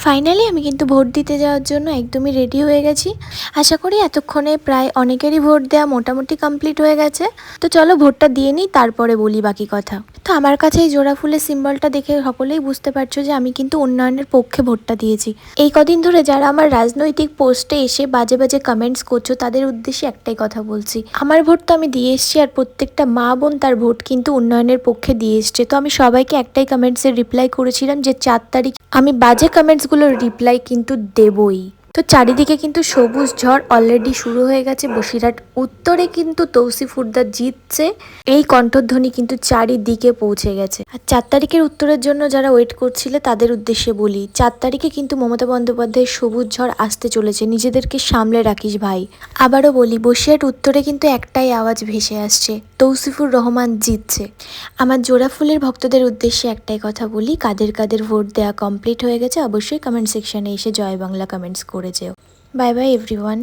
Finally আমি কিন্তু vote দিতে যাওয়ার জন্য একদমই রেডি হয়ে গেছি। আশা করি এতক্ষণে প্রায় অনেকেরই ভোট দেওয়া মোটামুটি কমপ্লিট হয়ে গেছে। তো চলো ভোটটা দিয়ে নিই, তারপরে বলি বাকি কথা। তো আমার কাছে এই জোড়া ফুলের সিম্বলটা দেখে সকলেই বুঝতে পারছো যে আমি কিন্তু উন্নয়নের পক্ষে ভোটটা দিয়েছি। এই কদিন ধরে যারা আমার রাজনৈতিক পোস্টে এসে বাজে বাজে কমেন্টস করছো তাদের উদ্দেশ্যে একটাই কথা বলছি, আমার ভোট তো আমি দিয়ে এসেছি, আর প্রত্যেকটা মা বোন তার ভোট কিন্তু উন্নয়নের পক্ষে দিয়ে এসছে। তো আমি সবাইকে একটাই কমেন্টসের রিপ্লাই করেছিলাম যে ৪ তারিখ আমি বাজে কমেন্টসগুলোর রিপ্লাই কিন্তু দেবই। তো চারিদিকে কিন্তু সবুজ ঝড় অলরেডি শুরু হয়ে গেছে। বসিরহাট উত্তরে কিন্তু তৌসিফ হুড্ডা জিতছে, এই কণ্ঠধ্বনি কিন্তু চারিদিকে পৌঁছে গেছে। আর ৪ তারিখের উত্তরের জন্য যারা ওয়েট করছিলে তাদের উদ্দেশ্যে বলি, ৪ তারিখে কিন্তু মমতা বন্দ্যোপাধ্যায়ের সবুজ ঝড় আসতে চলেছে, নিজেদেরকে সামলে রাখিস ভাই। আবারও বলি, বসিরহাট উত্তরে কিন্তু একটাই আওয়াজ ভেসে আসছে, তৌসিফুর রহমান জিতছে। আমার জোড়া ফুলের ভক্তদের উদ্দেশ্যে একটাই কথা বলি, কাদের কাদের ভোট দেওয়া কমপ্লিট হয়ে গেছে অবশ্যই কমেন্ট সেকশনে এসে জয় বাংলা কমেন্টস করে যেও। Bye bye everyone.